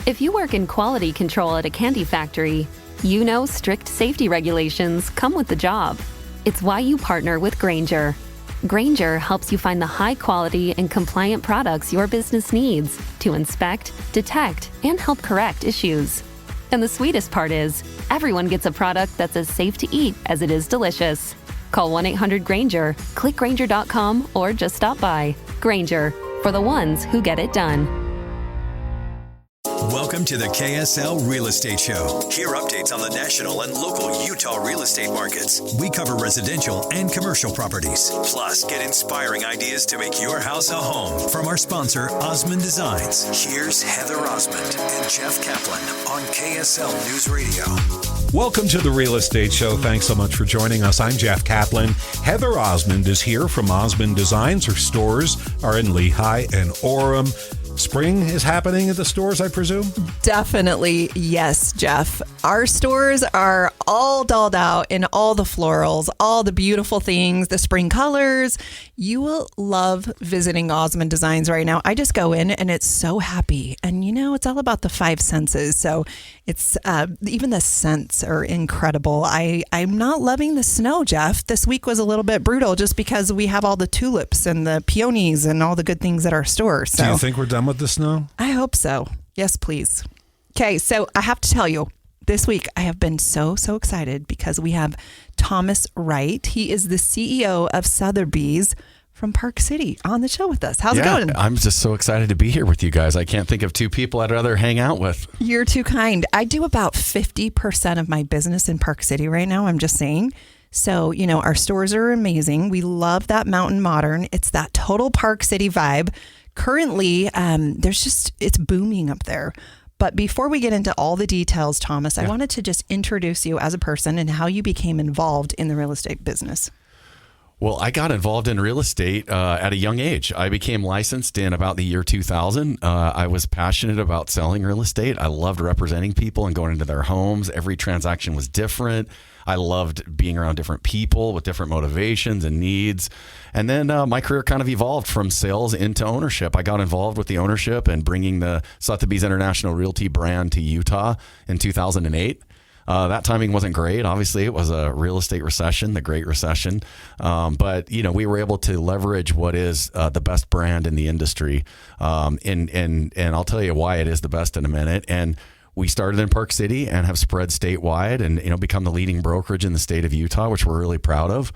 If you work in quality control at a candy factory, you know strict safety regulations come with the job. It's why you partner with Grainger. Grainger helps you find the high-quality and compliant products your business needs to inspect, detect, and help correct issues. And the sweetest part is, everyone gets a product that's as safe to eat as it is delicious. Call 1-800-GRAINGER, click Grainger.com, or just stop by. Grainger, for the ones who get it done. Welcome to the KSL Real Estate Show. Hear updates on the national and local Utah real estate markets. We cover residential and commercial properties. Plus, get inspiring ideas to make your house a home from our sponsor, Osmond Designs. Here's Heather Osmond and Jeff Caplan on KSL News Radio. Welcome to the Real Estate Show. Thanks so much for joining us. I'm Jeff Caplan. Heather Osmond is here from Osmond Designs. Her stores are in Lehigh and Orem. Spring is happening at the stores, I presume? Definitely, yes, Jeff. Our stores are all dolled out in all the florals, all the beautiful things, the spring colors. You will love visiting Osmond Designs right now. I just go in and it's so happy. And you know, it's all about the five senses. So it's even the scents are incredible. I'm not loving the snow, Jeff. This week was a little bit brutal just because we have all the tulips and the peonies and all the good things at our store. So, do you think we're done with the snow? I hope so. Yes, please. Okay, so I have to tell you, this week I have been so excited because we have Thomas Wright. He is the CEO of Sotheby's from Park City on the show with us. How's it going? I'm just so excited to be here with you guys. I can't think of two people I'd rather hang out with. You're too kind. I do about 50% of my business in Park City right now. I'm just saying. So, you know, our stores are amazing. We love that mountain modern. It's that total Park City vibe. Currently, it's booming up there. But before we get into all the details, Thomas, I wanted to just introduce you as a person and how you became involved in the real estate business. Well, I got involved in real estate at a young age. I became licensed in about the year 2000. I was passionate about selling real estate. I loved representing people and going into their homes. Every transaction was different. I loved being around different people with different motivations and needs. And then my career kind of evolved from sales into ownership. I got involved with the ownership and bringing the Sotheby's International Realty brand to Utah in 2008. That timing wasn't great. Obviously, it was a real estate recession, the Great Recession. But, you know, we were able to leverage what is the best brand in the industry. And I'll tell you why it is the best in a minute. And we started in Park City and have spread statewide and, you know, become the leading brokerage in the state of Utah, which we're really proud of.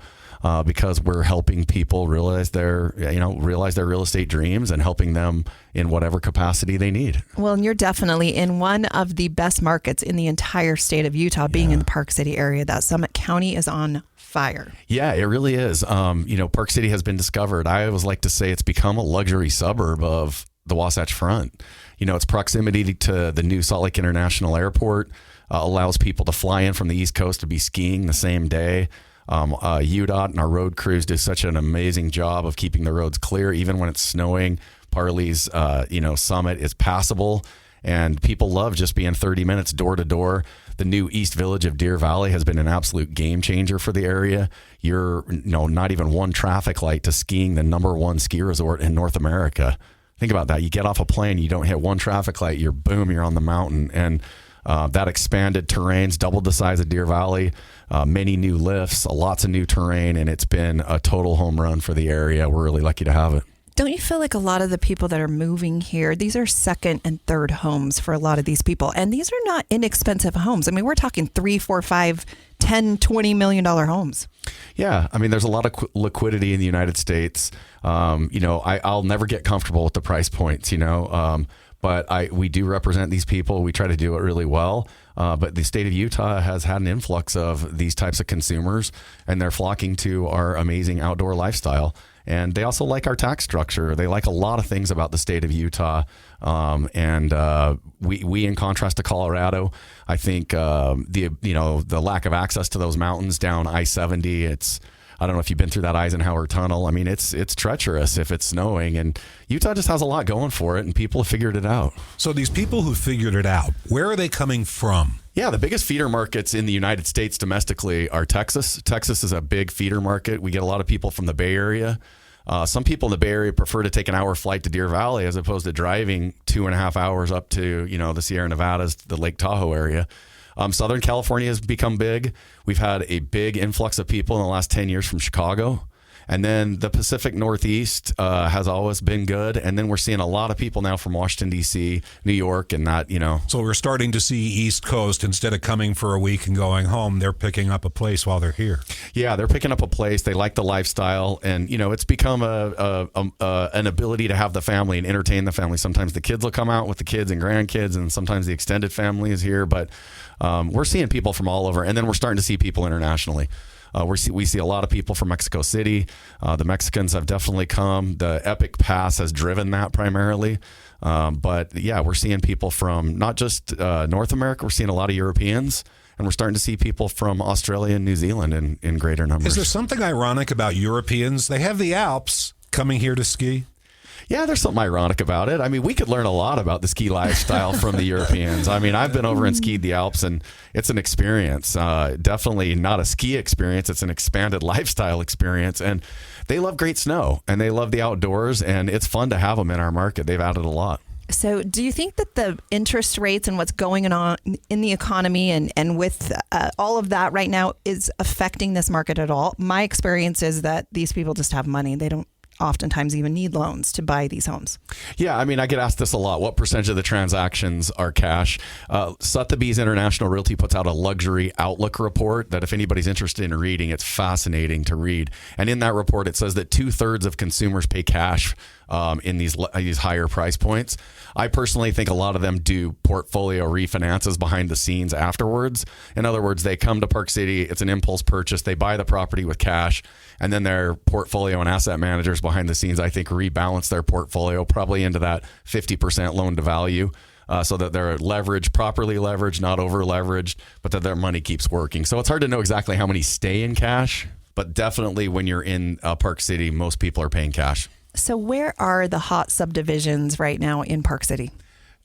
Because we're helping people realize their real estate dreams and helping them in whatever capacity they need. Well, and you're definitely in one of the best markets in the entire state of Utah, being in the Park City area. That Summit County is on fire. Yeah, it really is. You know, Park City has been discovered. I always like to say it's become a luxury suburb of the Wasatch Front. You know, its proximity to the new Salt Lake International Airport allows people to fly in from the East Coast to be skiing the same day. UDOT and our road crews do such an amazing job of keeping the roads clear, even when it's snowing. Parley's, Summit is passable, and people love just being 30 minutes door to door. The new East Village of Deer Valley has been an absolute game changer for the area. You're, not even one traffic light to skiing the #1 ski resort in North America. Think about that. You get off a plane, you don't hit one traffic light, you're on the mountain. And that expanded terrains doubled the size of Deer Valley, many new lifts, lots of new terrain, and it's been a total home run for the area. We're really lucky to have it. Don't you feel like a lot of the people that are moving here, these are second and third homes for a lot of these people, and these are not inexpensive homes. I mean, we're talking $3, $4, $5, $10, $20 million homes. Yeah, I mean, there's a lot of liquidity in the United States. I'll never get comfortable with the price points, but we do represent these people. We try to do it really well. But the state of Utah has had an influx of these types of consumers, and they're flocking to our amazing outdoor lifestyle. And they also like our tax structure. They like a lot of things about the state of Utah. We, in contrast to Colorado, I think the lack of access to those mountains down I-70, I don't know if you've been through that Eisenhower Tunnel. I mean, it's treacherous if it's snowing, and Utah just has a lot going for it, and people have figured it out. So these people who figured it out, where are they coming from? Yeah, the biggest feeder markets in the United States domestically are Texas. Texas is a big feeder market. We get a lot of people from the Bay Area. Some people in the Bay Area prefer to take an hour flight to Deer Valley as opposed to driving 2.5 hours up to, the Sierra Nevadas, the Lake Tahoe area. Southern California has become big. We've had a big influx of people in the last 10 years from Chicago. And then the Pacific Northeast has always been good. And then we're seeing a lot of people now from Washington, D.C., New York, and that, So we're starting to see East Coast, instead of coming for a week and going home, they're picking up a place while they're here. Yeah, they're picking up a place. They like the lifestyle. And, it's become an ability to have the family and entertain the family. Sometimes the kids will come out with the kids and grandkids, and sometimes the extended family is here. But we're seeing people from all over. And then we're starting to see people internationally. We see a lot of people from Mexico City. The Mexicans have definitely come. The Epic Pass has driven that primarily. But yeah, we're seeing people from not just North America. We're seeing a lot of Europeans. And we're starting to see people from Australia and New Zealand in greater numbers. Is there something ironic about Europeans? They have the Alps coming here to ski. Yeah, there's something ironic about it. I mean, we could learn a lot about the ski lifestyle from the Europeans. I mean, I've been over and skied the Alps, and it's an experience. Definitely not a ski experience. It's an expanded lifestyle experience. And they love great snow, and they love the outdoors, and it's fun to have them in our market. They've added a lot. So do you think that the interest rates and what's going on in the economy and with all of that right now is affecting this market at all? My experience is that these people just have money. They don't oftentimes even need loans to buy these homes. Yeah, I mean, I get asked this a lot. What percentage of the transactions are cash? Sotheby's International Realty puts out a luxury outlook report that if anybody's interested in reading, it's fascinating to read. And in that report, it says that 2/3 of consumers pay cash in these higher price points. I personally think a lot of them do portfolio refinances behind the scenes afterwards. In other words, they come to Park City, it's an impulse purchase, they buy the property with cash, and then their portfolio and asset managers behind the scenes, I think, rebalance their portfolio probably into that 50% loan to value. So that they're properly leveraged, not over leveraged, but that their money keeps working. So it's hard to know exactly how many stay in cash, but definitely when you're in Park City, most people are paying cash. So where are the hot subdivisions right now in Park City?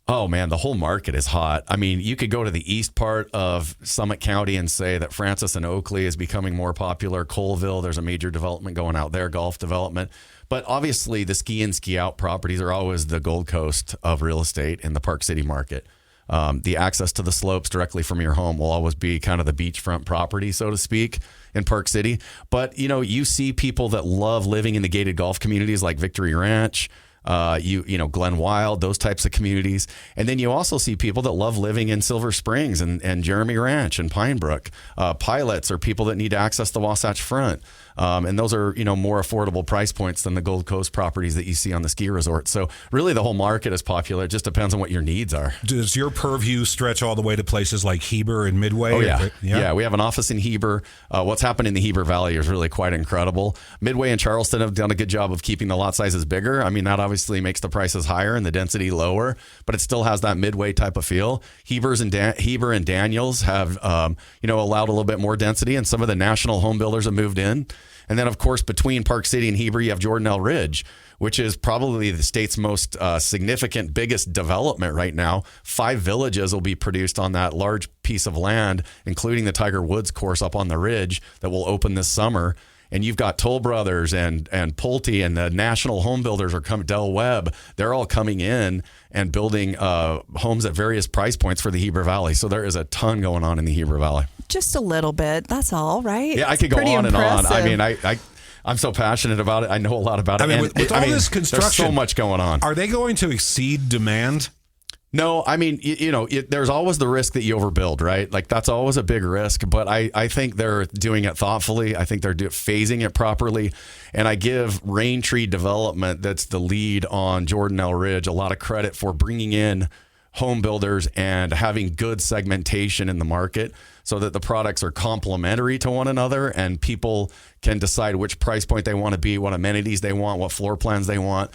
Oh, man, the whole market is hot. I mean, you could go to the east part of Summit County and say that Francis and Oakley is becoming more popular. Colville, there's a major development going out there, golf development. But obviously, the ski in, ski out properties are always the Gold Coast of real estate in the Park City market. The access to the slopes directly from your home will always be kind of the beachfront property, so to speak, in Park City. But, you see people that love living in the gated golf communities like Victory Ranch, Glen Wild, those types of communities. And then you also see people that love living in Silver Springs and Jeremy Ranch and Pine Brook. Pilots are people that need to access the Wasatch Front. And those are, more affordable price points than the Gold Coast properties that you see on the ski resort. So really the whole market is popular. It just depends on what your needs are. Does your purview stretch all the way to places like Heber and Midway? Oh, yeah. Yeah, we have an office in Heber. What's happened in the Heber Valley is really quite incredible. Midway and Charleston have done a good job of keeping the lot sizes bigger. I mean, that obviously makes the prices higher and the density lower, but it still has that Midway type of feel. Heber and Daniels have, allowed a little bit more density, and some of the national home builders have moved in. And then, of course, between Park City and Heber, you have Jordan L. Ridge, which is probably the state's most significant, biggest development right now. 5 villages will be produced on that large piece of land, including the Tiger Woods course up on the ridge that will open this summer. And you've got Toll Brothers and Pulte and the national home builders are coming, Del Webb. They're all coming in and building homes at various price points for the Heber Valley. So there is a ton going on in the Heber Valley. Just a little bit. That's all, right? Yeah, I could go on and on. I mean, I'm so passionate about it. I know a lot about it. I mean, with all this construction, there's so much going on. Are they going to exceed demand? No, I mean, there's always the risk that you overbuild, right? Like that's always a big risk, but I think they're doing it thoughtfully. I think they're phasing it properly. And I give Rain Tree Development, that's the lead on Jordan L. Ridge, a lot of credit for bringing in home builders and having good segmentation in the market so that the products are complementary to one another and people can decide which price point they want to be, what amenities they want, what floor plans they want.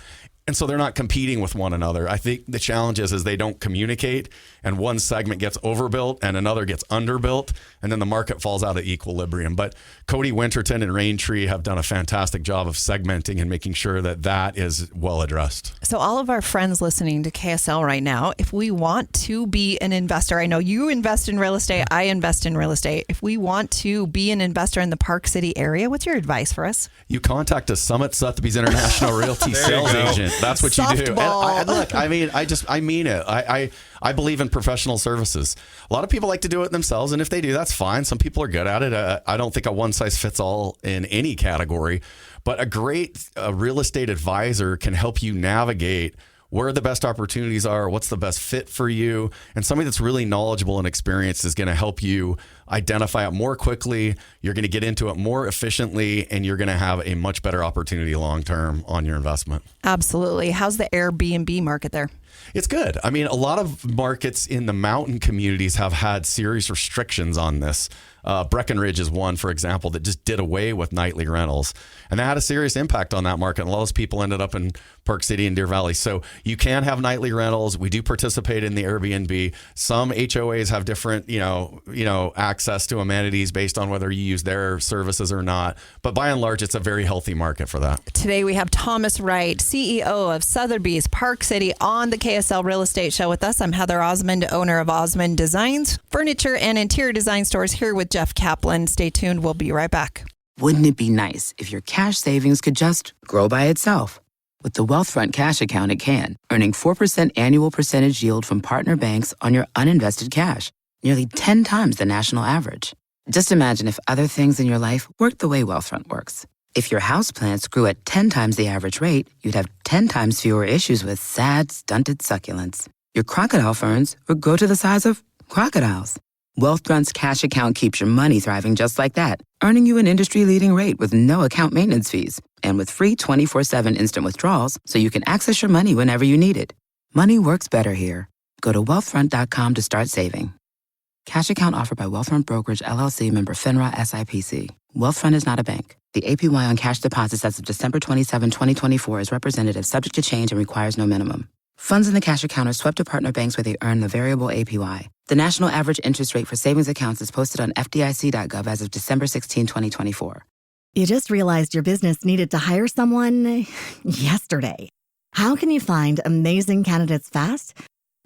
And so they're not competing with one another. I think the challenge is they don't communicate, and one segment gets overbuilt and another gets underbuilt, and then the market falls out of equilibrium. But Cody Winterton and Raintree have done a fantastic job of segmenting and making sure that that is well addressed. So all of our friends listening to KSL right now, if we want to be an investor, I know you invest in real estate, I invest in real estate. If we want to be an investor in the Park City area, what's your advice for us? You contact a Summit Sotheby's International Realty sales agent. That's what you do. And look, I mean it. I believe in professional services. A lot of people like to do it themselves, and if they do, that's fine. Some people are good at it. I don't think a one size fits all in any category, but a great real estate advisor can help you navigate where the best opportunities are, what's the best fit for you, and somebody that's really knowledgeable and experienced is going to help you identify it more quickly. You're going to get into it more efficiently, and you're going to have a much better opportunity long-term on your investment. Absolutely. How's the Airbnb market there? It's good. I mean, a lot of markets in the mountain communities have had serious restrictions on this. Breckenridge is one, for example, that just did away with nightly rentals. And that had a serious impact on that market. And a lot of those people ended up in Park City and Deer Valley. So you can have nightly rentals. We do participate in the Airbnb. Some HOAs have different, access to amenities based on whether you use their services or not. But by and large, it's a very healthy market for that. Today we have Thomas Wright, CEO of Sotheby's Park City, on the KSL Real Estate Show with us. I'm Heather Osmond, owner of Osmond Designs, furniture and interior design stores, here with Jeff Caplan. Stay tuned. We'll be right back. Wouldn't it be nice if your cash savings could just grow by itself? With the Wealthfront Cash Account, it can, earning 4% annual percentage yield from partner banks on your uninvested cash, nearly 10 times the national average. Just imagine if other things in your life worked the way Wealthfront works. If your houseplants grew at 10 times the average rate, you'd have 10 times fewer issues with sad, stunted succulents. Your crocodile ferns would grow to the size of crocodiles. Wealthfront's cash account keeps your money thriving just like that, earning you an industry-leading rate with no account maintenance fees and with free 24/7 instant withdrawals so you can access your money whenever you need it. Money works better here. Go to wealthfront.com to start saving. Cash account offered by Wealthfront Brokerage, LLC, member FINRA, SIPC. Wealthfront is not a bank. The APY on cash deposits as of December 27, 2024 is representative, subject to change, and requires no minimum. Funds in the cash account are swept to partner banks where they earn the variable APY. The national average interest rate for savings accounts is posted on FDIC.gov as of December 16, 2024. You just realized your business needed to hire someone yesterday. How can you find amazing candidates fast?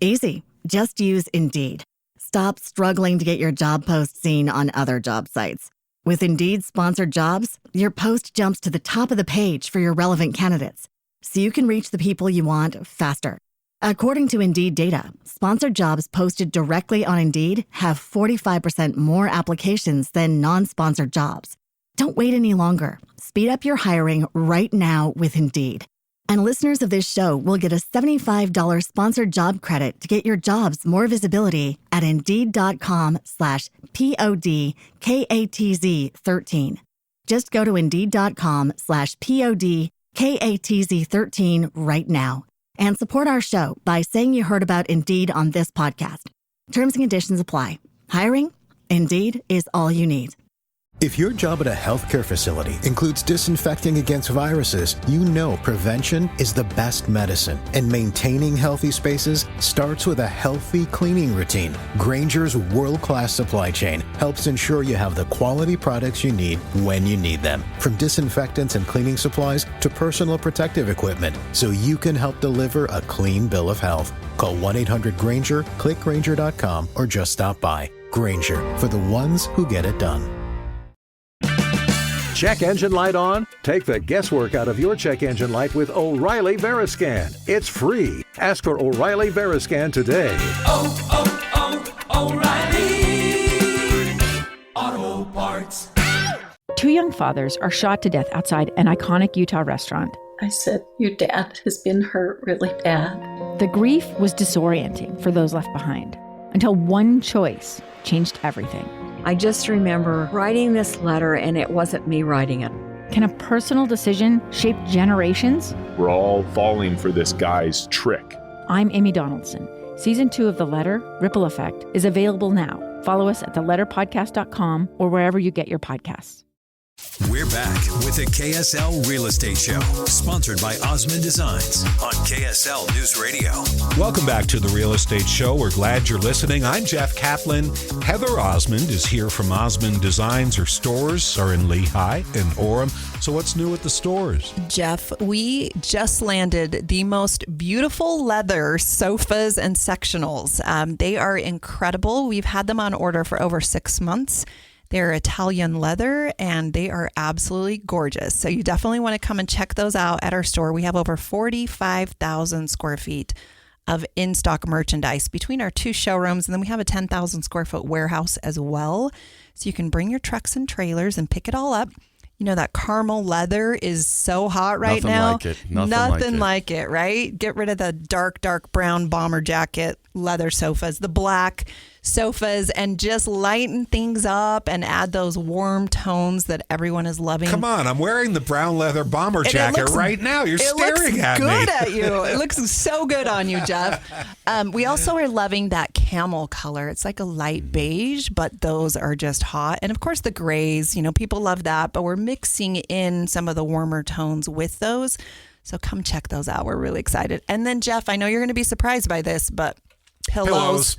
Easy. Just use Indeed. Stop struggling to get your job post seen on other job sites. With Indeed sponsored jobs, your post jumps to the top of the page for your relevant candidates, so you can reach the people you want faster. According to Indeed data, sponsored jobs posted directly on Indeed have 45% more applications than non-sponsored jobs. Don't wait any longer. Speed up your hiring right now with Indeed. And listeners of this show will get a $75 sponsored job credit to get your jobs more visibility at Indeed.com/PODKATZ13. Just go to Indeed.com/PODKATZ13 right now and support our show by saying you heard about Indeed on this podcast. Terms and conditions apply. Hiring? Indeed is all you need. If your job at a healthcare facility includes disinfecting against viruses, you know prevention is the best medicine. And maintaining healthy spaces starts with a healthy cleaning routine. Grainger's world-class supply chain helps ensure you have the quality products you need when you need them. From disinfectants and cleaning supplies to personal protective equipment, so you can help deliver a clean bill of health. Call 1-800-GRAINGER, click Grainger.com, or just stop by. Grainger, for the ones who get it done. Check engine light on? Take the guesswork out of your check engine light with O'Reilly Veriscan. It's free. Ask for O'Reilly Veriscan today. O'Reilly Auto Parts. Two young fathers are shot to death outside an iconic Utah restaurant. I said, your dad has been hurt really bad. The grief was disorienting for those left behind until one choice changed everything. I just remember writing this letter, and it wasn't me writing it. Can a personal decision shape generations? We're all falling for this guy's trick. I'm Amy Donaldson. Season 2 of The Letter, Ripple Effect, is available now. Follow us at theletterpodcast.com or wherever you get your podcasts. We're back with the KSL Real Estate Show, sponsored by Osmond Designs on KSL News Radio. Welcome back to the Real Estate Show. We're glad you're listening. I'm Jeff Caplan. Heather Osmond is here from Osmond Designs. Her stores are in Lehigh and Orem. So what's new at the stores? Jeff, we just landed the most beautiful leather sofas and sectionals. They are incredible. We've had them on order for over 6 months. They're Italian leather, and they are absolutely gorgeous. So you definitely want to come and check those out at our store. We have over 45,000 square feet of in-stock merchandise between our 2 showrooms, and then we have a 10,000 square foot warehouse as well. So you can bring your trucks and trailers and pick it all up. You know, that caramel leather is so hot right now. Nothing like it, right? Get rid of the dark brown bomber jacket leather sofas, the black sofas, and just lighten things up and add those warm tones that everyone is loving. Come on, I'm wearing the brown leather bomber jacket right now. You're staring at me. It looks good at you. It looks so good on you, Jeff. We also are loving that camel color. It's like a light beige, but those are just hot. And of course the grays, you know, people love that, but we're mixing in some of the warmer tones with those. So come check those out. We're really excited. And then Jeff, I know you're going to be surprised by this, but pillows.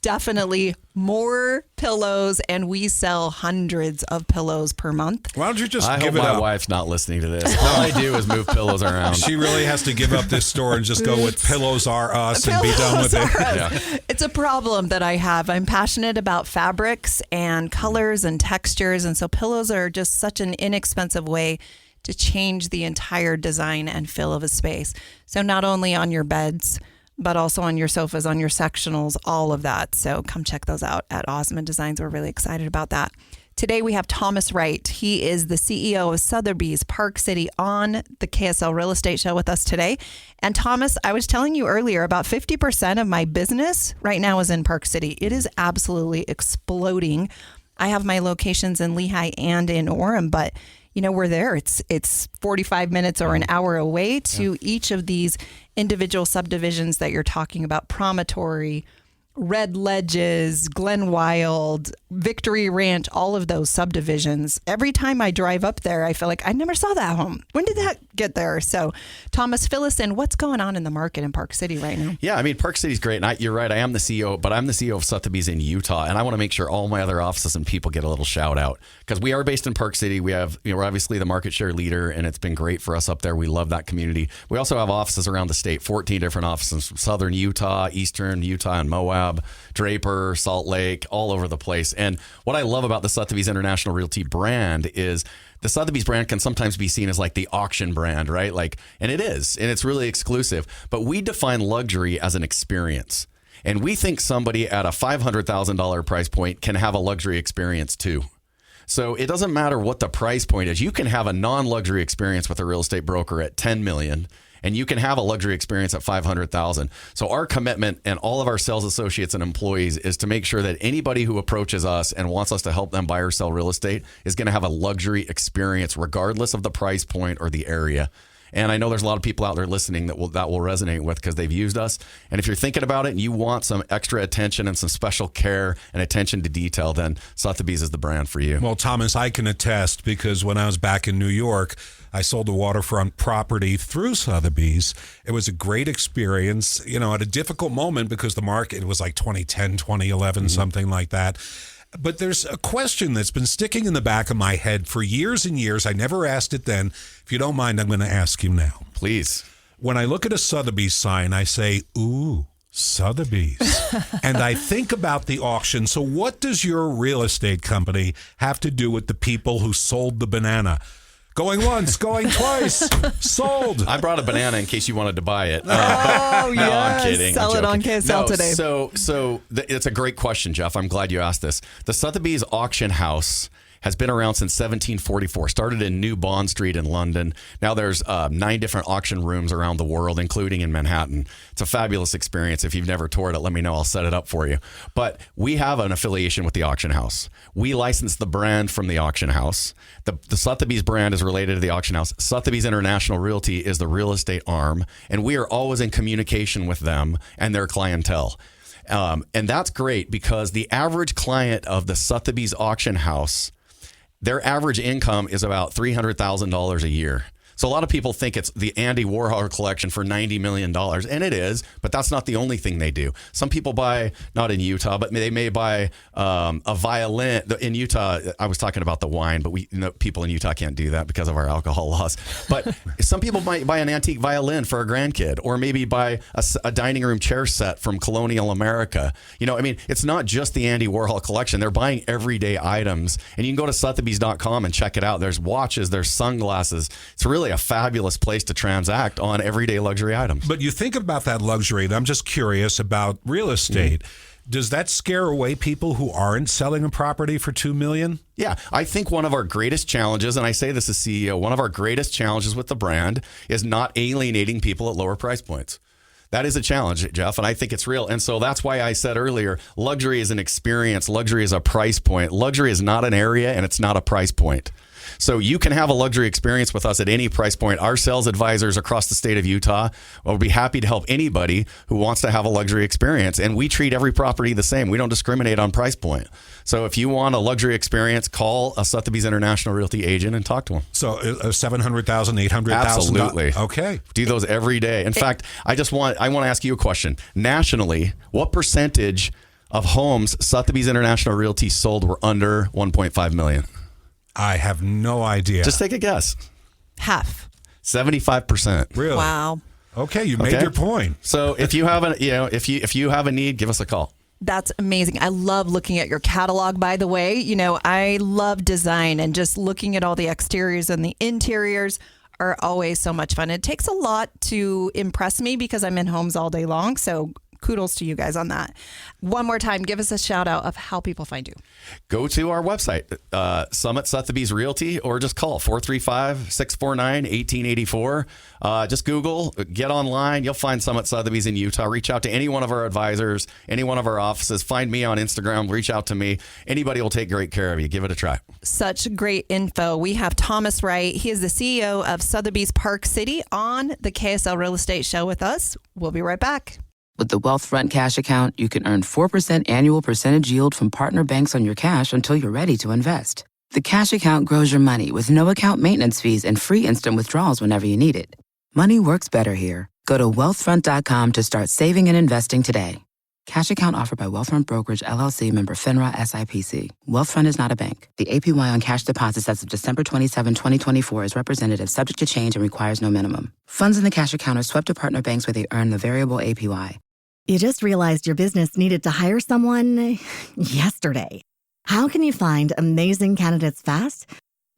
Definitely more pillows, and we sell hundreds of pillows per month. Why don't you just give it up? My up? wife's not listening to this. All I do is move pillows around. She really has to give up this store and just go with Pillows Are Us and be done with it. Yeah. It's a problem that I have. I'm passionate about fabrics and colors and textures, and so pillows are just such an inexpensive way to change the entire design and feel of a space. So not only on your beds, but also on your sofas, on your sectionals, all of that. So come check those out at Osmond Designs. We're really excited about that. Today we have Thomas Wright. He is the CEO of Sotheby's Park City on the KSL Real Estate Show with us today. And Thomas, I was telling you earlier, about 50% of my business right now is in Park City. It is absolutely exploding. I have my locations in Lehigh and in Orem, but you know, we're there. It's 45 minutes or an hour away to each of these individual subdivisions that you're talking about: Promontory, Red Ledges, Glen Wild, Victory Ranch, all of those subdivisions. Every time I drive up there, I feel like I never saw that home. When did that get there? So, Thomas, fill us in. What's going on in the market in Park City right now? Yeah, I mean, Park City's great. And you're right. I am the CEO, but I'm the CEO of Sotheby's in Utah. And I want to make sure all my other offices and people get a little shout out because we are based in Park City. We have, we're obviously the market share leader, and it's been great for us up there. We love that community. We also have offices around the state, 14 different offices from Southern Utah, Eastern Utah, and Moab, Draper, Salt Lake, all over the place. And what I love about the Sotheby's International Realty brand is the Sotheby's brand can sometimes be seen as like the auction brand, right? Like, and it is, and it's really exclusive. But we define luxury as an experience. And we think somebody at a $500,000 price point can have a luxury experience too. So it doesn't matter what the price point is. You can have a non-luxury experience with a real estate broker at $10 million. And you can have a luxury experience at $500,000. So our commitment and all of our sales associates and employees is to make sure that anybody who approaches us and wants us to help them buy or sell real estate is going to have a luxury experience, regardless of the price point or the area. And I know there's a lot of people out there listening that will resonate with because they've used us. And if you're thinking about it and you want some extra attention and some special care and attention to detail, then Sotheby's is the brand for you. Well, Thomas, I can attest because when I was back in New York, I sold a waterfront property through Sotheby's. It was a great experience, you know, at a difficult moment because the market was like 2010, 2011, something like that. But there's a question that's been sticking in the back of my head for years and years. I never asked it then. If you don't mind, I'm going to ask you now. Please. When I look at a Sotheby's sign, I say, ooh, Sotheby's. And I think about the auction. So what does your real estate company have to do with the people who sold the banana? Going once, going twice, sold. I brought a banana in case you wanted to buy it. No, I'm kidding. Sell it on KSL today. So it's a great question, Jeff. I'm glad you asked this. The Sotheby's auction house has been around since 1744, started in New Bond Street in London. Now there's 9 different auction rooms around the world, including in Manhattan. It's a fabulous experience. If you've never toured it, let me know. I'll set it up for you. But we have an affiliation with the auction house. We license the brand from the auction house. The Sotheby's brand is related to the auction house. Sotheby's International Realty is the real estate arm, and we are always in communication with them and their clientele. And that's great because the average client of the Sotheby's auction house, their average income is about $300,000 a year. So a lot of people think it's the Andy Warhol collection for $90 million, and it is, but that's not the only thing they do. Some people buy, not in Utah, but they may buy a violin. In Utah, I was talking about the wine, but people in Utah can't do that because of our alcohol laws. But some people might buy an antique violin for a grandkid, or maybe buy a dining room chair set from colonial America. It's not just the Andy Warhol collection. They're buying everyday items, and you can go to Sotheby's.com and check it out. There's watches, there's sunglasses. It's really a fabulous place to transact on everyday luxury items. But you think about that luxury, and I'm just curious about real estate. Does that scare away people who aren't selling a property for $2 million? Yeah, I think one of our greatest challenges, and I say this as CEO, one of our greatest challenges with the brand is not alienating people at lower price points. That is a challenge, Jeff, and I think it's real. And so that's why I said earlier, luxury is an experience. Luxury is a price point. Luxury is not an area, and it's not a price point. So you can have a luxury experience with us at any price point. Our sales advisors across the state of Utah will be happy to help anybody who wants to have a luxury experience. And we treat every property the same. We don't discriminate on price point. So if you want a luxury experience, call a Sotheby's International Realty agent and talk to them. So $700,000, $800,000? Absolutely. Okay. Do those every day. In fact, I want to ask you a question. Nationally, what percentage of homes Sotheby's International Realty sold were under $1.5 million? I have no idea. Just take a guess. Half. 75%. Really? Wow. Okay, you made your point. So if you have if you have a need, give us a call. That's amazing. I love looking at your catalog, by the way. I love design, and just looking at all the exteriors and the interiors are always so much fun. It takes a lot to impress me because I'm in homes all day long. So kudos to you guys on that. One more time, give us a shout out of how people find you. Go to our website, Summit Sotheby's Realty, or just call 435-649-1884. Just Google, get online. You'll find Summit Sotheby's in Utah. Reach out to any one of our advisors, any one of our offices. Find me on Instagram. Reach out to me. Anybody will take great care of you. Give it a try. Such great info. We have Thomas Wright. He is the CEO of Sotheby's Park City on the KSL Real Estate Show with us. We'll be right back. With the Wealthfront Cash Account, you can earn 4% annual percentage yield from partner banks on your cash until you're ready to invest. The cash account grows your money with no account maintenance fees and free instant withdrawals whenever you need it. Money works better here. Go to wealthfront.com to start saving and investing today. Cash account offered by Wealthfront Brokerage, LLC, member FINRA, SIPC. Wealthfront is not a bank. The APY on cash deposits as of December 27, 2024 is representative, subject to change, and requires no minimum. Funds in the cash account are swept to partner banks where they earn the variable APY. You just realized your business needed to hire someone yesterday. How can you find amazing candidates fast?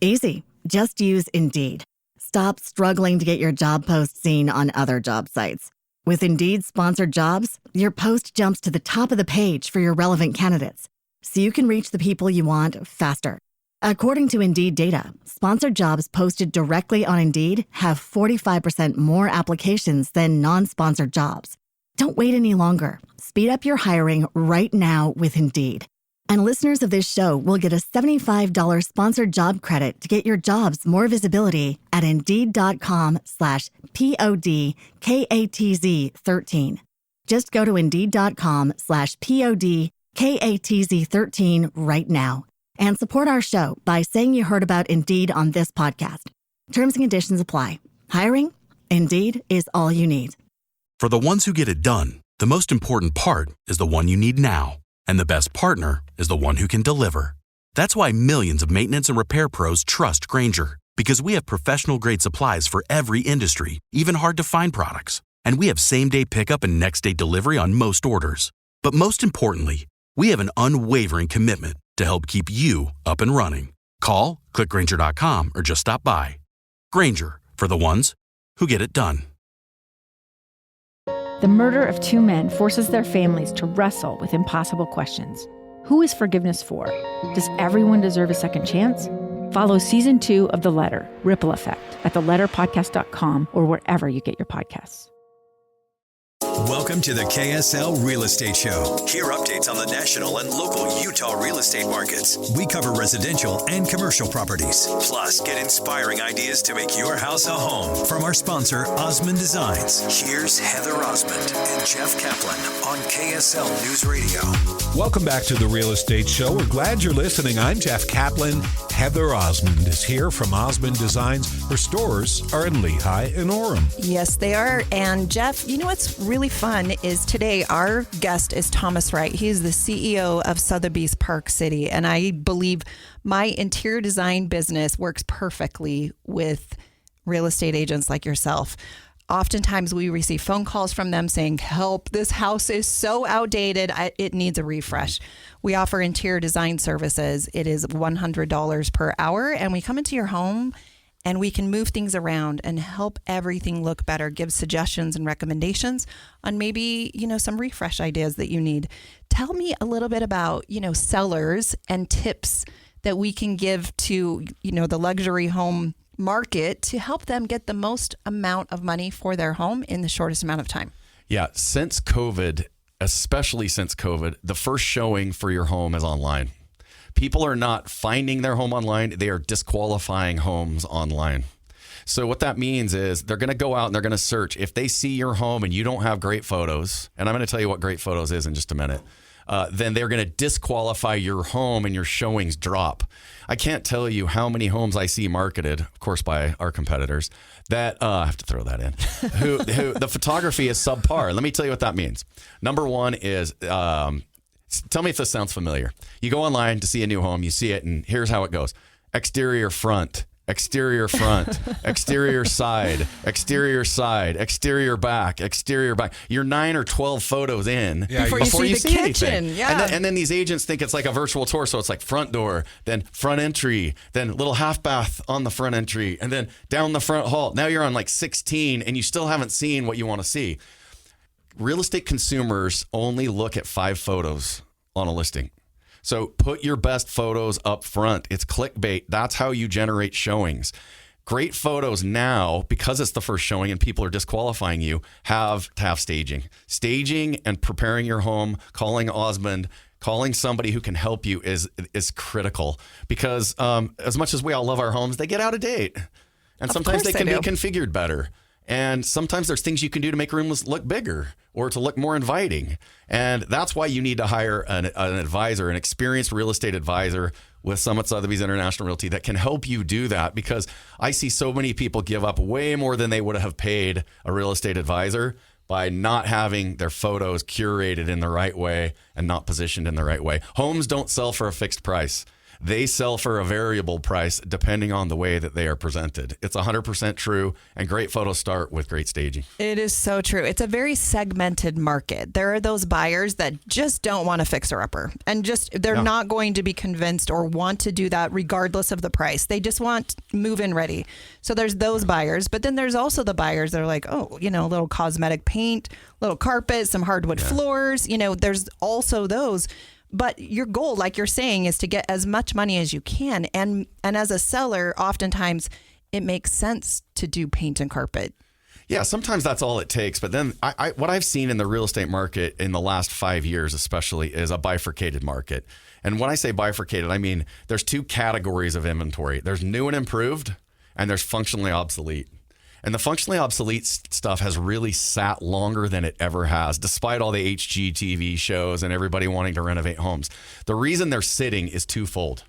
Easy. Just use Indeed. Stop struggling to get your job post seen on other job sites. With Indeed sponsored jobs, your post jumps to the top of the page for your relevant candidates, so you can reach the people you want faster. According to Indeed data, sponsored jobs posted directly on Indeed have 45% more applications than non-sponsored jobs. Don't wait any longer. Speed up your hiring right now with Indeed. And listeners of this show will get a $75 sponsored job credit to get your jobs more visibility at Indeed.com/PODKATZ13. Just go to Indeed.com/PODKATZ13 right now and support our show by saying you heard about Indeed on this podcast. Terms and conditions apply. Hiring? Indeed is all you need. For the ones who get it done, the most important part is the one you need now. And the best partner is the one who can deliver. That's why millions of maintenance and repair pros trust Grainger, because we have professional-grade supplies for every industry, even hard-to-find products. And we have same-day pickup and next-day delivery on most orders. But most importantly, we have an unwavering commitment to help keep you up and running. Call, click Grainger.com, or just stop by. Grainger, for the ones who get it done. The murder of two men forces their families to wrestle with impossible questions. Who is forgiveness for? Does everyone deserve a second chance? Follow Season 2 of The Letter, Ripple Effect, at theletterpodcast.com or wherever you get your podcasts. Welcome to the KSL Real Estate Show. Hear updates on the national and local Utah real estate markets. We cover residential and commercial properties. Plus, get inspiring ideas to make your house a home from our sponsor, Osmond Designs. Here's Heather Osmond and Jeff Caplan on KSL News Radio. Welcome back to the Real Estate Show. We're glad you're listening. I'm Jeff Caplan. Heather Osmond is here from Osmond Designs. Her stores are in Lehigh and Orem. Yes, they are. And Jeff, you know what's really fun is today our guest is Thomas Wright. He is the CEO of Sotheby's Park City. And I believe my interior design business works perfectly with real estate agents like yourself. Oftentimes we receive phone calls from them saying, help, this house is so outdated, it needs a refresh. We offer interior design services. It is $100 per hour, and we come into your home and we can move things around and help everything look better, give suggestions and recommendations on maybe, some refresh ideas that you need. Tell me a little bit about, sellers and tips that we can give to, the luxury home market to help them get the most amount of money for their home in the shortest amount of time. Yeah, since COVID, especially since COVID, the first showing for your home is online. People are not finding their home online, they are disqualifying homes online. So what that means is they're going to go out and they're going to search. If they see your home and you don't have great photos, and I'm going to tell you what great photos is in just a minute, then they're going to disqualify your home and your showings drop. I can't tell you how many homes I see marketed, of course, by our competitors, that I have to throw that in, who the photography is subpar. Let me tell you what that means. Number one is, tell me if this sounds familiar. You go online to see a new home, you see it, and here's how it goes. Exterior front, exterior front, exterior side, exterior side, exterior back. You're 9 or 12 photos in before you see anything. Yeah. And then these agents think it's like a virtual tour. So it's like front door, then front entry, then little half bath on the front entry, and then down the front hall. Now you're on like 16 and you still haven't seen what you want to see. Real estate consumers only look at 5 photos on a listing. So put your best photos up front. It's clickbait. That's how you generate showings. Great photos now, because it's the first showing and people are disqualifying you, have to have staging. Staging and preparing your home, calling Osmond, calling somebody who can help you is critical. Because as much as we all love our homes, they get out of date. And sometimes they can be configured better. And sometimes there's things you can do to make rooms look bigger or to look more inviting. And that's why you need to hire an advisor, an experienced real estate advisor with Summit Sotheby's International Realty that can help you do that, because I see so many people give up way more than they would have paid a real estate advisor by not having their photos curated in the right way and not positioned in the right way. Homes don't sell for a fixed price. They sell for a variable price depending on the way that they are presented. It's 100% true, and great photos start with great staging. It is so true. It's a very segmented market. There are those buyers that just don't want a fixer-upper, and they're not going to be convinced or want to do that regardless of the price. They just want move-in ready. So there's those buyers, but then there's also the buyers that are like, a little cosmetic paint, little carpet, some hardwood floors. There's also those. But your goal, like you're saying, is to get as much money as you can. And as a seller, oftentimes it makes sense to do paint and carpet. Yeah, sometimes that's all it takes. But then what I've seen in the real estate market in the last 5 years especially is a bifurcated market. And when I say bifurcated, I mean there's 2 categories of inventory. There's new and improved, and there's functionally obsolete. And the functionally obsolete stuff has really sat longer than it ever has, despite all the HGTV shows and everybody wanting to renovate homes. The reason they're sitting is twofold.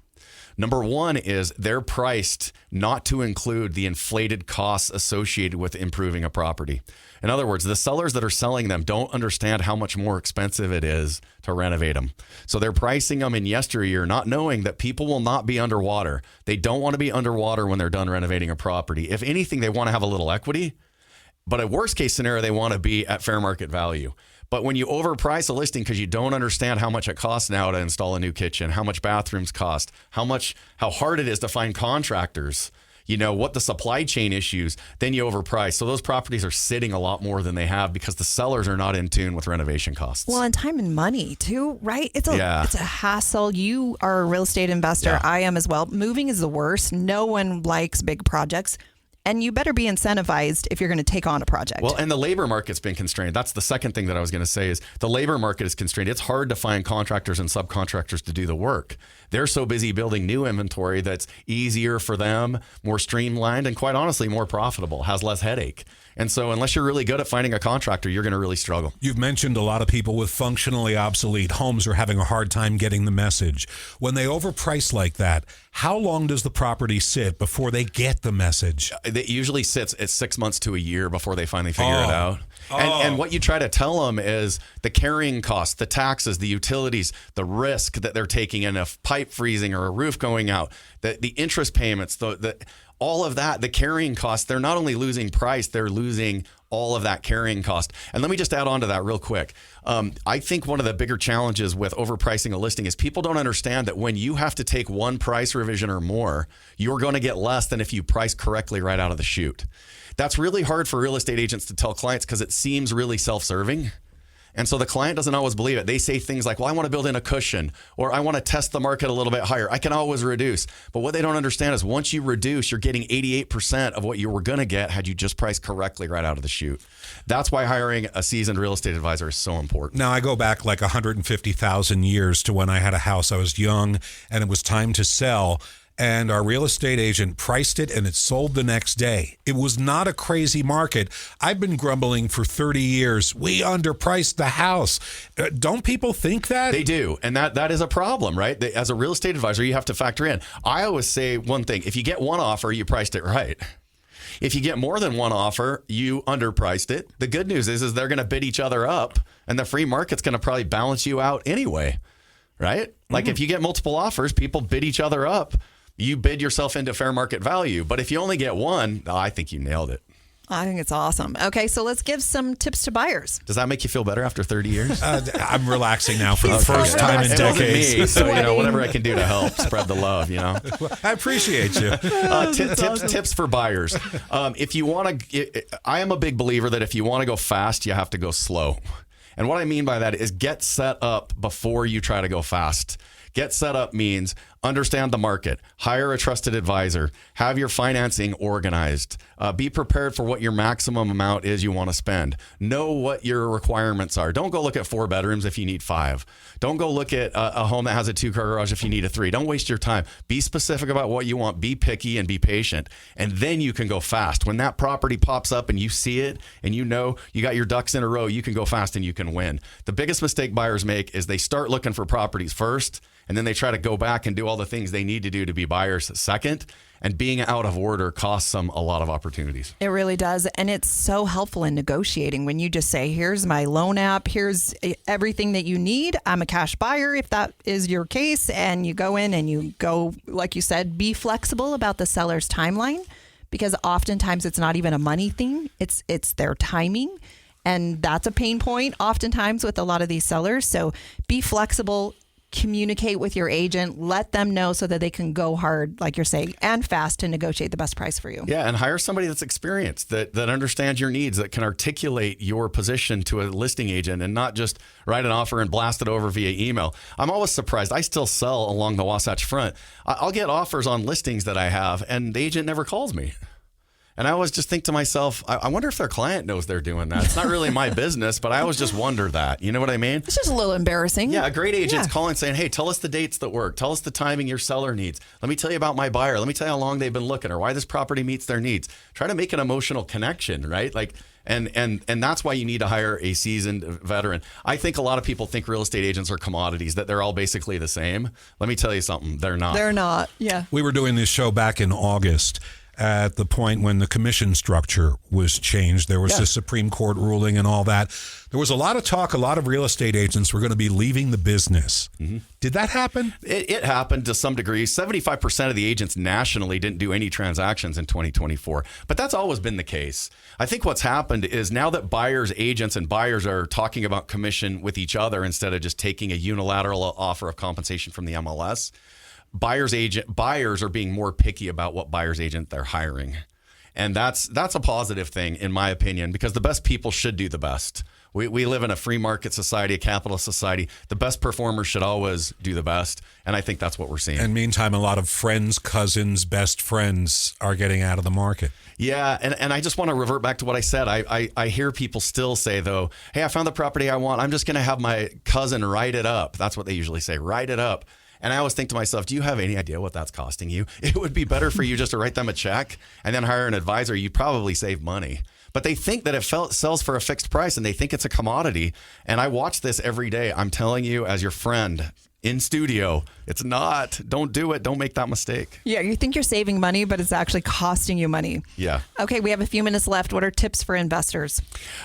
Number one is they're priced not to include the inflated costs associated with improving a property. In other words, the sellers that are selling them don't understand how much more expensive it is to renovate them. So they're pricing them in yesteryear, not knowing that people will not be underwater. They don't want to be underwater when they're done renovating a property. If anything, they want to have a little equity. But a worst case scenario, they want to be at fair market value. But when you overprice a listing because you don't understand how much it costs now to install a new kitchen, how much bathrooms cost, how hard it is to find contractors, what the supply chain issues, then you overprice. So those properties are sitting a lot more than they have because the sellers are not in tune with renovation costs. Well, and time and money too, right? It's a hassle. You are a real estate investor. Yeah. I am as well. Moving is the worst. No one likes big projects. And you better be incentivized if you're going to take on a project. Well, and the labor market's been constrained. That's the second thing that I was going to say is the labor market is constrained. It's hard to find contractors and subcontractors to do the work. They're so busy building new inventory that's easier for them, more streamlined, and quite honestly, more profitable, has less headache. And so unless you're really good at finding a contractor, you're going to really struggle. You've mentioned a lot of people with functionally obsolete homes are having a hard time getting the message. When they overprice like that, how long does the property sit before they get the message? It usually sits at 6 months to a year before they finally figure it out. And what you try to tell them is the carrying costs, the taxes, the utilities, the risk that they're taking in a pipe freezing or a roof going out, the interest payments, all of that, the carrying costs, they're not only losing price, they're losing all of that carrying cost. And let me just add on to that real quick. I think one of the bigger challenges with overpricing a listing is people don't understand that when you have to take one price revision or more, you're going to get less than if you price correctly right out of the chute. That's really hard for real estate agents to tell clients because it seems really self-serving. And so the client doesn't always believe it. They say things like, well, I want to build in a cushion, or I want to test the market a little bit higher. I can always reduce. But what they don't understand is once you reduce, you're getting 88% of what you were going to get had you just priced correctly right out of the chute. That's why hiring a seasoned real estate advisor is so important. Now, I go back like 150,000 years to when I had a house. I was young and it was time to sell. And our real estate agent priced it and it sold the next day. It was not a crazy market. I've been grumbling for 30 years. We underpriced the house. Don't people think that? They do. And that is a problem, right? As a real estate advisor, you have to factor in. I always say one thing. If you get one offer, you priced it right. If you get more than one offer, you underpriced it. The good news is they're going to bid each other up and the free market's going to probably balance you out anyway, right? Like if you get multiple offers, people bid each other up. You bid yourself into fair market value. But if you only get one, I think you nailed it. I think it's awesome. Okay, so let's give some tips to buyers. Does that make you feel better after 30 years? I'm relaxing now for the first time in decades. Me, so, whatever I can do to help spread the love, I appreciate you. Tips for buyers. If you want to, I am a big believer that if you want to go fast, you have to go slow. And what I mean by that is get set up before you try to go fast. Get set up means understand the market, hire a trusted advisor, have your financing organized, be prepared for what your maximum amount is you want to spend. Know what your requirements are. Don't go look at 4 bedrooms if you need 5. Don't go look at a home that has a 2-car garage if you need a 3. Don't waste your time. Be specific about what you want. Be picky and be patient. And then you can go fast. When that property pops up and you see it and you know you got your ducks in a row, you can go fast and you can win. The biggest mistake buyers make is they start looking for properties first, and then they try to go back and do all the things they need to do to be buyers second. And being out of order costs them a lot of opportunities. It really does. And it's so helpful in negotiating when you just say, here's my loan app, here's everything that you need. I'm a cash buyer if that is your case. And you go in and you go, like you said, be flexible about the seller's timeline, because oftentimes it's not even a money thing. It's their timing. And that's a pain point oftentimes with a lot of these sellers. So be flexible. Communicate with your agent, let them know so that they can go hard, like you're saying, and fast to negotiate the best price for you. Yeah, and hire somebody that's experienced, that understands your needs, that can articulate your position to a listing agent and not just write an offer and blast it over via email. I'm always surprised. I still sell along the Wasatch Front. I'll get offers on listings that I have, and the agent never calls me. And I always just think to myself, I wonder if their client knows they're doing that. It's not really my business, but I always just wonder that. You know what I mean? It's just a little embarrassing. Yeah, a great agent's calling saying, hey, tell us the dates that work. Tell us the timing your seller needs. Let me tell you about my buyer. Let me tell you how long they've been looking or why this property meets their needs. Try to make an emotional connection, right? Like, and that's why you need to hire a seasoned veteran. I think a lot of people think real estate agents are commodities, that they're all basically the same. Let me tell you something. They're not. They're not. Yeah. We were doing this show back in August at the point when the commission structure was changed. There was a Supreme Court ruling and all that. There was a lot of talk. A lot of real estate agents were going to be leaving the business. Mm-hmm. Did that happen? It happened to some degree. 75% of the agents nationally didn't do any transactions in 2024. But that's always been the case. I think what's happened is now that buyers, agents, and buyers are talking about commission with each other instead of just taking a unilateral offer of compensation from the MLS, buyers are being more picky about what buyer's agent they're hiring. And that's a positive thing, in my opinion, because the best people should do the best. We live in a free market society, a capitalist society. The best performers should always do the best. And I think that's what we're seeing. And meantime, a lot of friends, cousins, best friends are getting out of the market. Yeah. And I just want to revert back to what I said. I hear people still say, though, hey, I found the property I want. I'm just going to have my cousin write it up. That's what they usually say, write it up. And I always think to myself, do you have any idea what that's costing you? It would be better for you just to write them a check and then hire an advisor. You'd probably save money. But they think that it sells for a fixed price and they think it's a commodity. And I watch this every day. I'm telling you, as your friend in studio, it's not. Don't do it. Don't make that mistake. Yeah, you think you're saving money, but it's actually costing you money. Yeah. Okay, we have a few minutes left. What are tips for investors?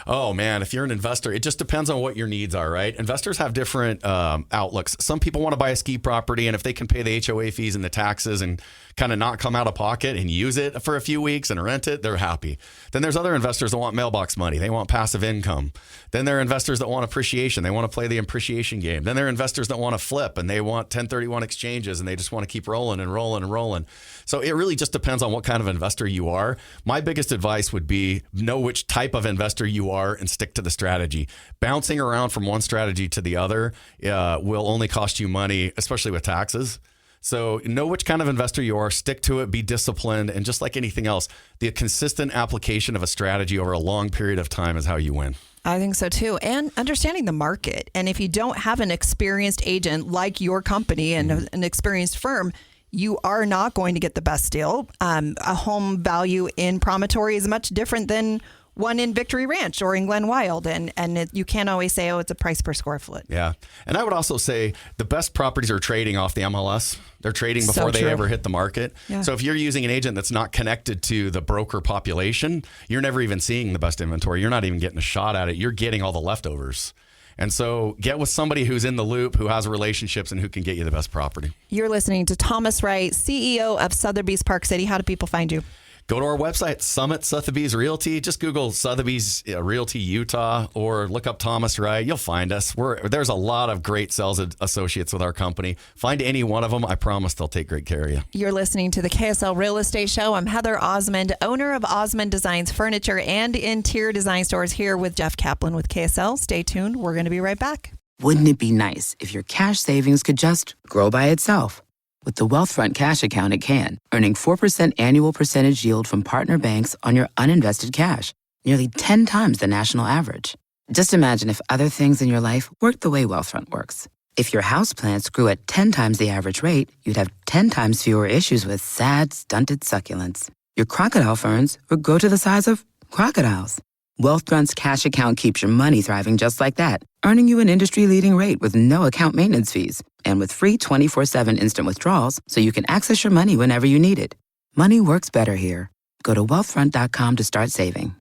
Oh, man, if you're an investor, it just depends on what your needs are, right? Investors have different outlooks. Some people want to buy a ski property, and if they can pay the HOA fees and the taxes and kind of not come out of pocket and use it for a few weeks and rent it, they're happy. Then there's other investors that want mailbox money. They want passive income. Then there are investors that want appreciation. They want to play the appreciation game. Then there are investors that want to flip and they want 1031 exchanges and they just want to keep rolling and rolling and rolling. So it really just depends on what kind of investor you are. My biggest advice would be know which type of investor you are and stick to the strategy. Bouncing around from one strategy to the other will only cost you money, especially with taxes. So know which kind of investor you are, stick to it, be disciplined, and just like anything else, the consistent application of a strategy over a long period of time is how you win. I think so too. And understanding the market. And if you don't have an experienced agent like your company and an experienced firm, you are not going to get the best deal. A home value in Promontory is much different than one in Victory Ranch or in Glen Wild. And you can't always say, oh, it's a price per square foot. Yeah. And I would also say the best properties are trading off the MLS. They're trading before they ever hit the market. Yeah. So if you're using an agent that's not connected to the broker population, you're never even seeing the best inventory. You're not even getting a shot at it. You're getting all the leftovers. And so get with somebody who's in the loop, who has relationships, and who can get you the best property. You're listening to Thomas Wright, CEO of Sotheby's Park City. How do people find you? Go to our website, Summit Sotheby's Realty. Just Google Sotheby's Realty Utah or look up Thomas Wright. You'll find us. There's a lot of great sales associates with our company. Find any one of them. I promise they'll take great care of you. You're listening to the KSL Real Estate Show. I'm Heather Osmond, owner of Osmond Designs Furniture and Interior Design Stores, here with Jeff Caplan with KSL. Stay tuned. We're going to be right back. Wouldn't it be nice if your cash savings could just grow by itself? With the Wealthfront Cash Account, it can, earning 4% annual percentage yield from partner banks on your uninvested cash, nearly 10 times the national average. Just imagine if other things in your life worked the way Wealthfront works. If your houseplants grew at 10 times the average rate, you'd have 10 times fewer issues with sad, stunted succulents. Your crocodile ferns would grow to the size of crocodiles. Wealthfront's cash account keeps your money thriving just like that, earning you an industry-leading rate with no account maintenance fees and with free 24/7 instant withdrawals so you can access your money whenever you need it. Money works better here. Go to wealthfront.com to start saving.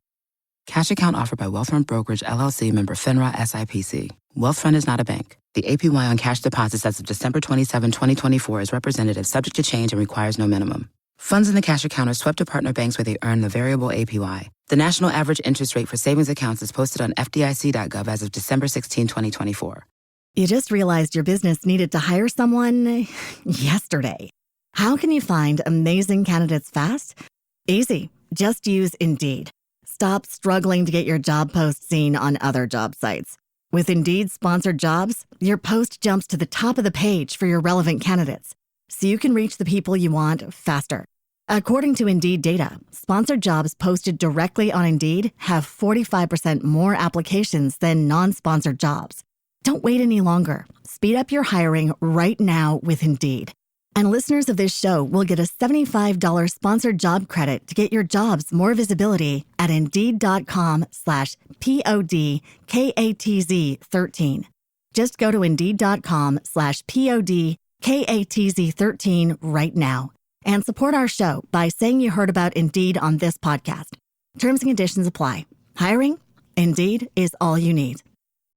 Cash account offered by Wealthfront Brokerage, LLC, member FINRA SIPC. Wealthfront is not a bank. The APY on cash deposits as of December 27, 2024 is representative, subject to change, and requires no minimum. Funds in the cash account are swept to partner banks where they earn the variable APY. The national average interest rate for savings accounts is posted on FDIC.gov as of December 16, 2024. You just realized your business needed to hire someone yesterday. How can you find amazing candidates fast? Easy. Just use Indeed. Stop struggling to get your job post seen on other job sites. With Indeed sponsored jobs, your post jumps to the top of the page for your relevant candidates, so you can reach the people you want faster. According to Indeed data, sponsored jobs posted directly on Indeed have 45% more applications than non-sponsored jobs. Don't wait any longer. Speed up your hiring right now with Indeed. And listeners of this show will get a $75 sponsored job credit to get your jobs more visibility at Indeed.com/PODKATZ13. Just go to Indeed.com/PODKATZ13 right now and support our show by saying you heard about Indeed on this podcast. Terms and conditions apply. Hiring? Indeed is all you need.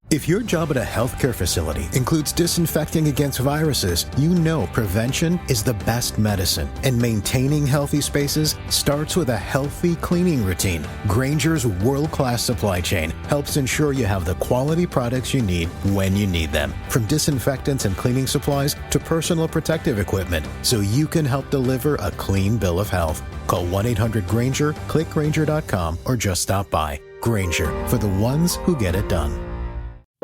If your job at a healthcare facility includes disinfecting against viruses, you know prevention is the best medicine. And maintaining healthy spaces starts with a healthy cleaning routine. Grainger's world-class supply chain helps ensure you have the quality products you need when you need them. From disinfectants and cleaning supplies to personal protective equipment, so you can help deliver a clean bill of health. Call 1-800-GRAINGER, click Grainger.com, or just stop by. Grainger, for the ones who get it done.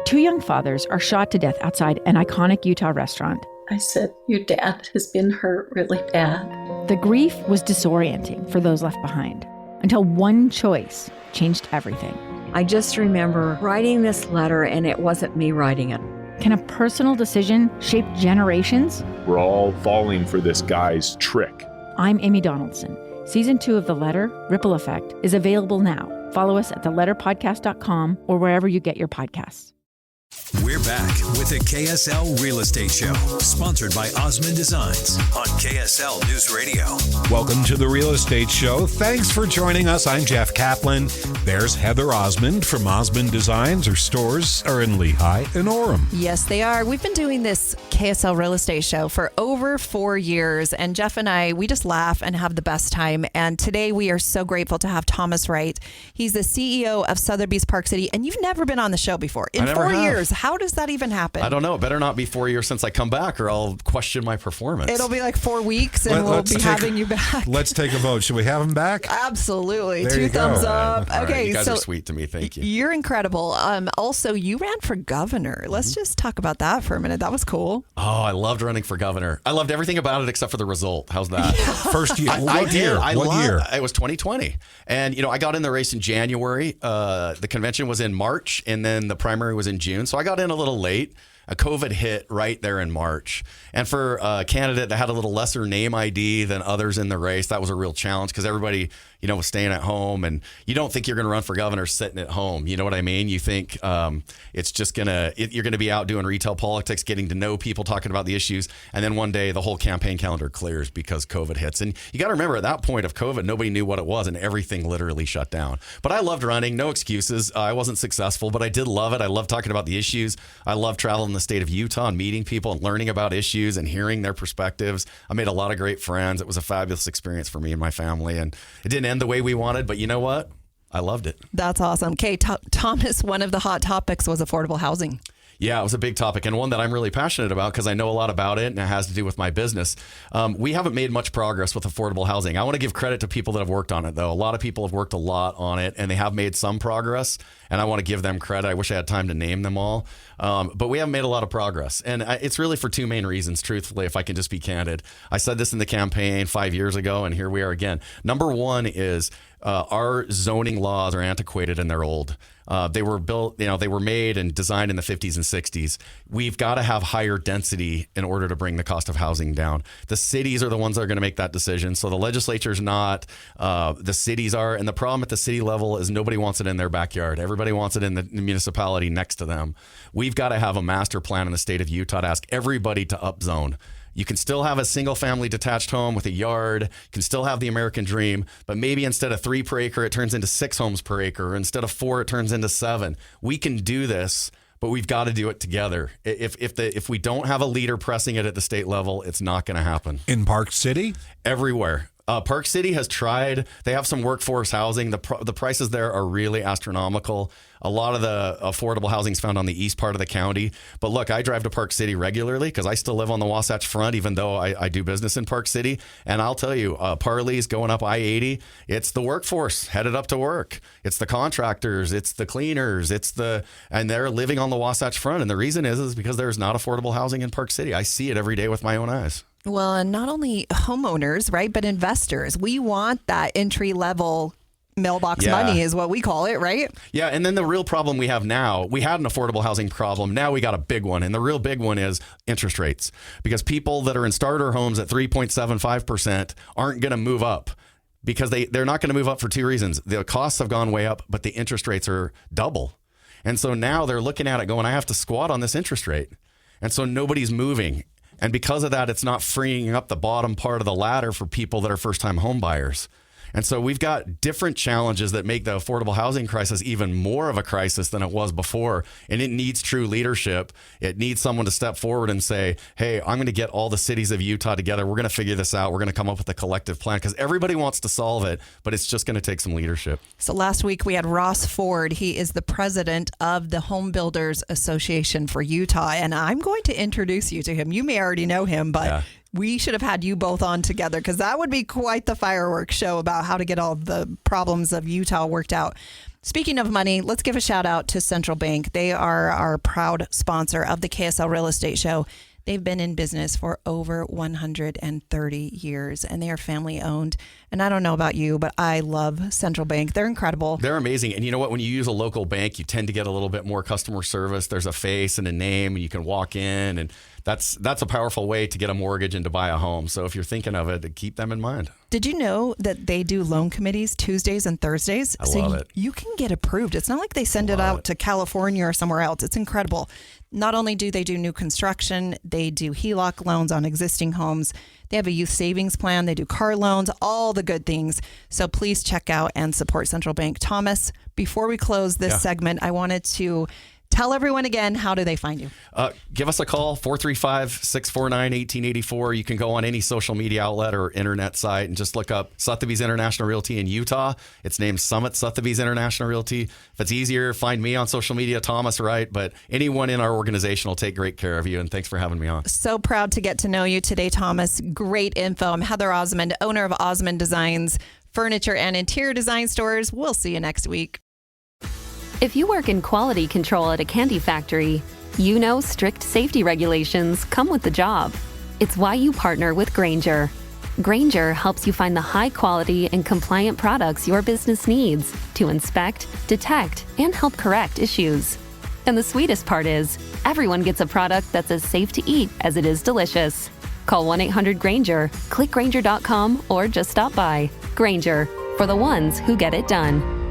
Two young fathers are shot to death outside an iconic Utah restaurant. I said, your dad has been hurt really bad. The grief was disorienting for those left behind, until one choice changed everything. I just remember writing this letter, and it wasn't me writing it. Can a personal decision shape generations? We're all falling for this guy's trick. I'm Amy Donaldson. Season 2 of The Letter, Ripple Effect, is available now. Follow us at theletterpodcast.com or wherever you get your podcasts. We're back with the KSL Real Estate Show, sponsored by Osmond Designs on KSL NewsRadio. Welcome to the Real Estate Show. Thanks for joining us. I'm Jeff Caplan. There's Heather Osmond from Osmond Designs. Her stores are in Lehigh and Orem. Yes, they are. We've been doing this KSL Real Estate Show for over 4 years, and Jeff and I, we just laugh and have the best time. And today we are so grateful to have Thomas Wright. He's the CEO of Sotheby's Park City, and you've never been on the show before. In 4 years, how does that even happen? I don't know. It better not be 4 years since I come back, or I'll question my performance. It'll be like 4 weeks, and we'll be having you back. Let's take a vote. Should we have him back? Absolutely. There 2 thumbs up. All Okay, right. You guys so are sweet to me. Thank you. You're incredible. Also, you ran for governor. Let's just talk about that for a minute. That was cool. Oh, I loved running for governor. I loved everything about it except for the result. How's that? First year. What year? What year? It was 2020. And, I got in the race in January. The convention was in March, and then the primary was in June. So I got in a little late. A COVID hit right there in March. And for a candidate that had a little lesser name ID than others in the race, that was a real challenge because everybody, was staying at home. And you don't think you're going to run for governor sitting at home. You know what I mean? You think it's just you're going to be out doing retail politics, getting to know people, talking about the issues. And then one day the whole campaign calendar clears because COVID hits. And you got to remember at that point of COVID, nobody knew what it was and everything literally shut down. But I loved running. No excuses. I wasn't successful, but I did love it. I love talking about the issues. I love traveling the state of Utah and meeting people and learning about issues and hearing their perspectives. I made a lot of great friends. It was a fabulous experience for me and my family. And it didn't end the way we wanted, but you know what? I loved it. That's awesome. Okay, Thomas, one of the hot topics was affordable housing. Yeah, it was a big topic and one that I'm really passionate about because I know a lot about it and it has to do with my business. We haven't made much progress with affordable housing. I want to give credit to people that have worked on it, though. A lot of people have worked a lot on it and they have made some progress, and I want to give them credit. I wish I had time to name them all, but we haven't made a lot of progress. And it's really for 2 main reasons, truthfully, if I can just be candid. I said this in the campaign 5 years ago, and here we are again. Number one is our zoning laws are antiquated and they're old. They were built, they were made and designed in the 50s and 60s. We've got to have higher density in order to bring the cost of housing down. The cities are the ones that are going to make that decision. So the legislature's not, the cities are. And the problem at the city level is nobody wants it in their backyard. Everybody wants it in the municipality next to them. We've got to have a master plan in the state of Utah to ask everybody to upzone. You can still have a single family detached home with a yard. You can still have the American dream, but maybe instead of 3 per acre, it turns into 6 homes per acre. Or instead of 4, it turns into 7. We can do this, but we've got to do it together. If we don't have a leader pressing it at the state level, it's not going to happen. In Park City? Everywhere. Park City has tried. They have some workforce housing. The prices there are really astronomical. A lot of the affordable housing is found on the east part of the county. But look, I drive to Park City regularly because I still live on the Wasatch Front, even though I do business in Park City. And I'll tell you, Parley's going up I-80. It's the workforce headed up to work. It's the contractors. It's the cleaners. And they're living on the Wasatch Front. And the reason is because there's not affordable housing in Park City. I see it every day with my own eyes. Well, and not only homeowners, right, but investors. We want that entry level mailbox money is what we call it, right? Yeah, and then the real problem we have now, we had an affordable housing problem. Now we got a big one. And the real big one is interest rates. Because people that are in starter homes at 3.75% aren't going to move up. Because they're not going to move up for 2 reasons. The costs have gone way up, but the interest rates are double. And so now they're looking at it going, I have to squat on this interest rate. And so nobody's moving. And because of that, it's not freeing up the bottom part of the ladder for people that are first-time home buyers. And so we've got different challenges that make the affordable housing crisis even more of a crisis than it was before. And it needs true leadership. It needs someone to step forward and say, hey, I'm going to get all the cities of Utah together. We're going to figure this out. We're going to come up with a collective plan because everybody wants to solve it, but it's just going to take some leadership. So last week we had Ross Ford. He is the president of the Home Builders Association for Utah. And I'm going to introduce you to him. You may already know him, but We should have had you both on together because that would be quite the fireworks show about how to get all the problems of Utah worked out. Speaking of money, let's give a shout out to Central Bank. They are our proud sponsor of the KSL Real Estate Show. They've been in business for over 130 years, and they are family owned. And I don't know about you, but I love Central Bank. They're incredible. They're amazing. And you know what? When you use a local bank, you tend to get a little bit more customer service. There's a face and a name, and you can walk in, and that's a powerful way to get a mortgage and to buy a home. So if you're thinking of it, keep them in mind. Did you know that they do loan committees Tuesdays and Thursdays? I love it. You can get approved. It's not like they send it out to California or somewhere else. It's incredible. Not only do they do new construction, they do HELOC loans on existing homes. They have a youth savings plan. They do car loans, all the good things. So please check out and support Central Bank. Thomas, before we close this segment, I wanted to tell everyone again, how do they find you? Give us a call, 435-649-1884. You can go on any social media outlet or internet site and just look up Sotheby's International Realty in Utah. It's named Summit Sotheby's International Realty. If it's easier, find me on social media, Thomas Wright. But anyone in our organization will take great care of you. And thanks for having me on. So proud to get to know you today, Thomas. Great info. I'm Heather Osmond, owner of Osmond Designs, furniture and interior design stores. We'll see you next week. If you work in quality control at a candy factory, you know strict safety regulations come with the job. It's why you partner with Grainger. Grainger helps you find the high quality and compliant products your business needs to inspect, detect, and help correct issues. And the sweetest part is, everyone gets a product that's as safe to eat as it is delicious. Call 1-800-GRAINGER, click Grainger.com, or just stop by. Grainger, for the ones who get it done.